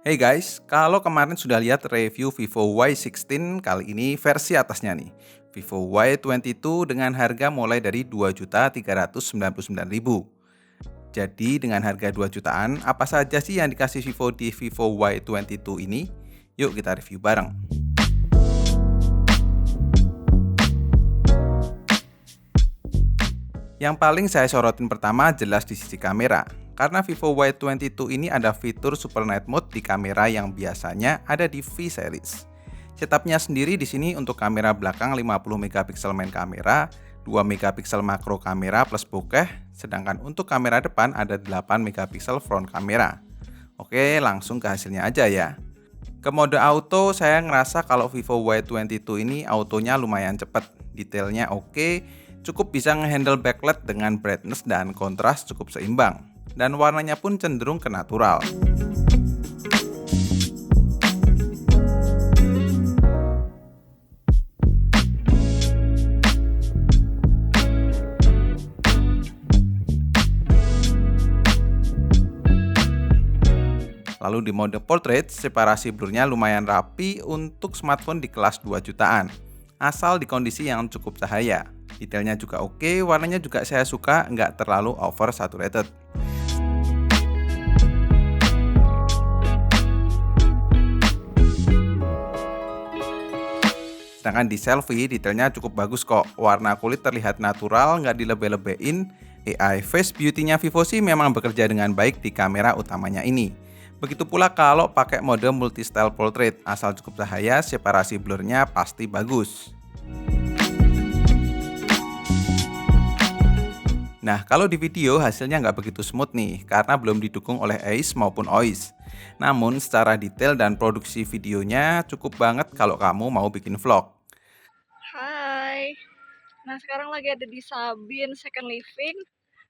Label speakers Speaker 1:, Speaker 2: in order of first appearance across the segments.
Speaker 1: Hey guys, kalau kemarin sudah lihat review Vivo Y16, kali ini versi atasnya nih. Vivo Y22 dengan harga mulai dari 2.399.000. Jadi dengan harga 2 jutaan, apa saja sih yang dikasih Vivo di Vivo Y22 ini? Yuk kita review bareng. Yang paling saya sorotin pertama jelas di sisi kamera. Karena Vivo Y22 ini ada fitur Super Night Mode di kamera yang biasanya ada di V series. Setupnya sendiri di sini untuk kamera belakang 50 megapiksel main kamera, 2 megapiksel makro kamera plus bokeh, sedangkan untuk kamera depan ada 8 megapiksel front kamera. Oke, langsung ke hasilnya aja ya. Ke mode auto, saya ngerasa kalau Vivo Y22 ini autonya lumayan cepet, detailnya oke, cukup bisa ngehandle backlight dengan brightness dan kontras cukup seimbang. Dan warnanya pun cenderung ke natural. Lalu di mode portrait, separasi blurnya lumayan rapi untuk smartphone di kelas 2 jutaan. Asal di kondisi yang cukup cahaya. Detailnya juga oke, warnanya juga saya suka, nggak terlalu over saturated. Sedangkan di selfie, detailnya cukup bagus kok. Warna kulit terlihat natural, nggak dilebe-lebein. AI Face Beauty-nya Vivo sih memang bekerja dengan baik di kamera utamanya ini. Begitu pula kalau pakai mode multi-style portrait, asal cukup cahaya, separasi blurnya pasti bagus. Nah, kalau di video hasilnya nggak begitu smooth nih, karena belum didukung oleh AIS maupun OIS. Namun, secara detail dan produksi videonya cukup banget kalau kamu mau bikin vlog.
Speaker 2: Hai, nah sekarang lagi ada di Sabin Second Living.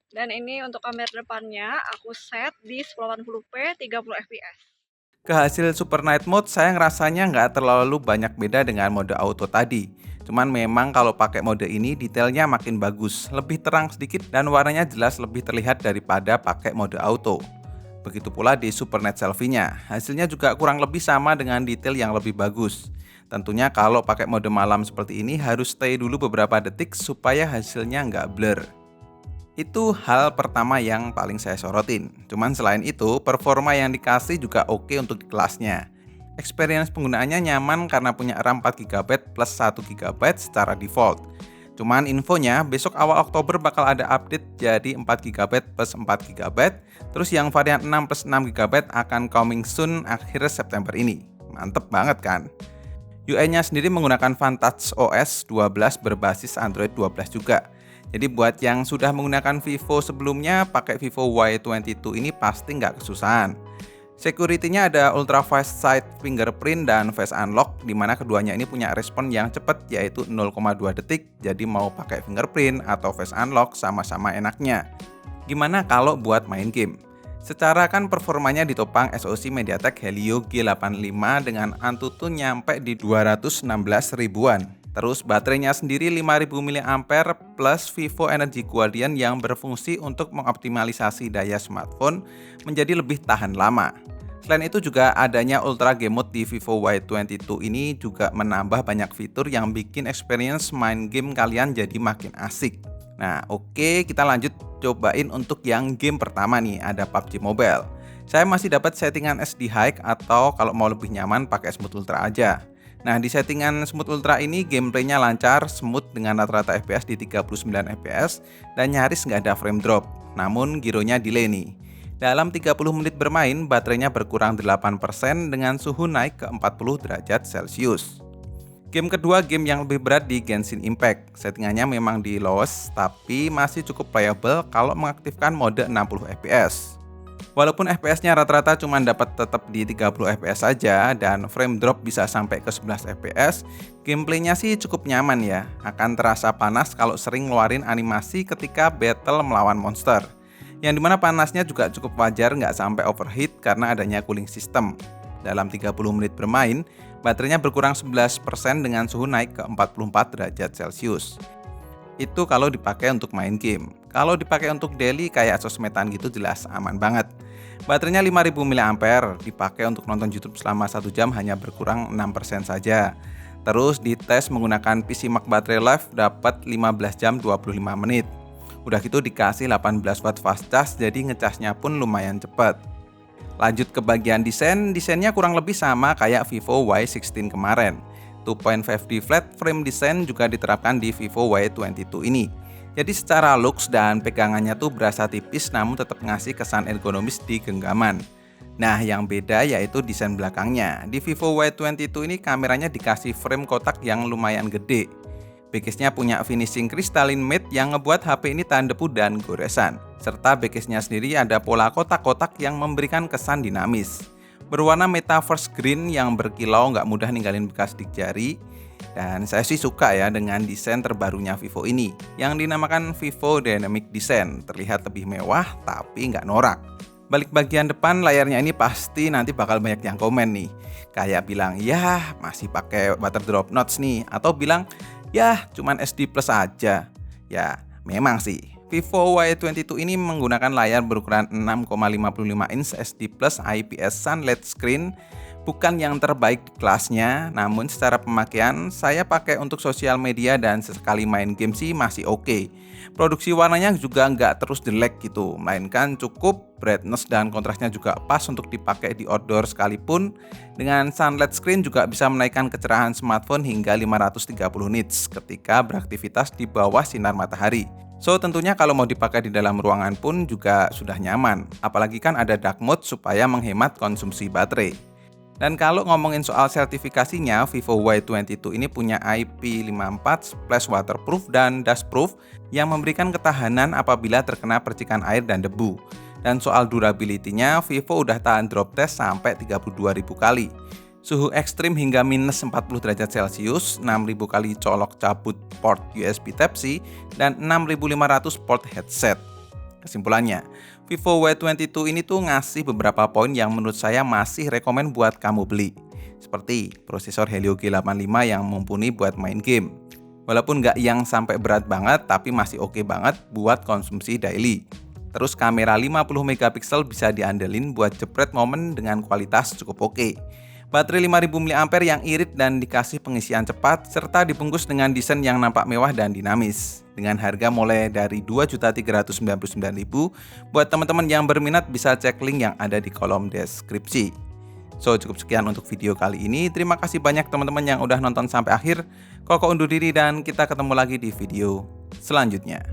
Speaker 2: Dan ini untuk kamera depannya aku set di 1080p 30 fps.
Speaker 1: Ke hasil Super Night Mode, saya ngerasanya nggak terlalu banyak beda dengan mode auto tadi. Cuman memang kalau pakai mode ini detailnya makin bagus, lebih terang sedikit dan warnanya jelas lebih terlihat daripada pakai mode auto. Begitu pula di Super Night Selfie-nya, hasilnya juga kurang lebih sama dengan detail yang lebih bagus. Tentunya kalau pakai mode malam seperti ini harus stay dulu beberapa detik supaya hasilnya nggak blur. Itu hal pertama yang paling saya sorotin. Cuman selain itu, performa yang dikasih juga oke untuk di kelasnya. Experience penggunaannya nyaman karena punya RAM 4GB plus 1GB secara default. Cuman infonya, besok awal Oktober bakal ada update jadi 4GB plus 4GB. Terus yang varian 6 plus 6GB akan coming soon akhir September ini. Mantep banget kan? UI-nya sendiri menggunakan Vantage OS 12 berbasis Android 12 juga. Jadi buat yang sudah menggunakan Vivo sebelumnya, pakai Vivo Y22 ini pasti nggak kesusahan. Security-nya ada Ultra Fast Side Fingerprint dan Face Unlock, di mana keduanya ini punya respon yang cepat yaitu 0,2 detik, jadi mau pakai fingerprint atau Face Unlock sama-sama enaknya. Gimana kalau buat main game? Secara kan performanya ditopang SoC MediaTek Helio G85 dengan Antutu nyampe di 216 ribuan. Terus baterainya sendiri 5000 mAh plus Vivo Energy Guardian yang berfungsi untuk mengoptimalisasi daya smartphone menjadi lebih tahan lama. Selain itu juga adanya Ultra Game Mode di Vivo Y22 ini juga menambah banyak fitur yang bikin experience main game kalian jadi makin asik. Nah oke, kita lanjut cobain untuk yang game pertama nih, ada PUBG Mobile. Saya masih dapat settingan SD High atau kalau mau lebih nyaman pakai Smooth Ultra aja. Nah, di settingan Smooth Ultra ini gameplaynya lancar, smooth dengan rata-rata FPS di 39 FPS dan nyaris nggak ada frame drop. Namun gironya delay nih. Dalam 30 menit bermain, baterainya berkurang 8% dengan suhu naik ke 40 derajat Celcius. Game kedua game yang lebih berat di Genshin Impact. Settingannya memang di lowest, tapi masih cukup playable kalau mengaktifkan mode 60 FPS. Walaupun FPS-nya rata-rata cuma dapat tetap di 30 FPS saja dan frame drop bisa sampai ke 11 FPS, gameplaynya sih cukup nyaman ya. Akan terasa panas kalau sering ngeluarin animasi ketika battle melawan monster. Yang dimana panasnya juga cukup wajar, nggak sampai overheat karena adanya cooling system. Dalam 30 menit bermain, baterainya berkurang 11% dengan suhu naik ke 44 derajat Celcius. Itu kalau dipakai untuk main game. Kalau dipakai untuk daily kayak sosmedan gitu jelas aman banget. Baterainya 5000 mAh, dipakai untuk nonton YouTube selama 1 jam hanya berkurang 6% saja. Terus dites menggunakan PC Mac baterai life dapat 15 jam 25 menit. Udah gitu dikasih 18 watt fast charge, jadi ngecasnya pun lumayan cepat. Lanjut ke bagian desainnya kurang lebih sama kayak Vivo Y16 kemarin. 2.5D flat frame design juga diterapkan di Vivo Y22 ini. Jadi secara looks dan pegangannya tuh berasa tipis namun tetap ngasih kesan ergonomis di genggaman. Nah, yang beda yaitu desain belakangnya. Di Vivo Y22 ini kameranya dikasih frame kotak yang lumayan gede. Backcase-nya punya finishing crystalline matte yang ngebuat HP ini tahan debu dan goresan. Serta backcase-nya sendiri ada pola kotak-kotak yang memberikan kesan dinamis. Berwarna metaverse green yang berkilau, nggak mudah ninggalin bekas dik jari. Dan saya sih suka ya dengan desain terbarunya Vivo ini, yang dinamakan Vivo Dynamic Design. Terlihat lebih mewah tapi nggak norak. Balik bagian depan layarnya ini pasti nanti bakal banyak yang komen nih. Kayak bilang, ya masih pakai waterdrop notch nih. Atau bilang, ya cuman SD Plus aja. Ya memang sih, Vivo Y22 ini menggunakan layar berukuran 6,55 inch SD Plus IPS Sunlight Screen. Bukan yang terbaik di kelasnya, namun secara pemakaian saya pakai untuk sosial media dan sesekali main game sih masih oke. Produksi warnanya juga nggak terus jelek gitu, melainkan cukup, brightness dan kontrasnya juga pas untuk dipakai di outdoor sekalipun. Dengan sunlight screen juga bisa menaikkan kecerahan smartphone hingga 530 nits ketika beraktivitas di bawah sinar matahari. So tentunya kalau mau dipakai di dalam ruangan pun juga sudah nyaman, apalagi kan ada dark mode supaya menghemat konsumsi baterai. Dan kalau ngomongin soal sertifikasinya, Vivo Y22 ini punya IP54 Splash Waterproof dan Dustproof yang memberikan ketahanan apabila terkena percikan air dan debu. Dan soal durability-nya, Vivo udah tahan drop test sampai 32.000 kali. Suhu ekstrim hingga minus 40 derajat Celcius, 6.000 kali colok cabut port USB Type-C, dan 6.500 port headset. Kesimpulannya, Vivo Y22 ini tuh ngasih beberapa poin yang menurut saya masih rekomen buat kamu beli. Seperti prosesor Helio G85 yang mumpuni buat main game. Walaupun nggak yang sampai berat banget, tapi masih oke banget buat konsumsi daily. Terus kamera 50 megapiksel bisa diandelin buat jepret momen dengan kualitas cukup oke. Baterai 5000 mAh yang irit dan dikasih pengisian cepat, serta dibungkus dengan desain yang nampak mewah dan dinamis. Dengan harga mulai dari Rp2.399.000, buat teman-teman yang berminat bisa cek link yang ada di kolom deskripsi. So, cukup sekian untuk video kali ini. Terima kasih banyak teman-teman yang udah nonton sampai akhir. Koko undur diri dan kita ketemu lagi di video selanjutnya.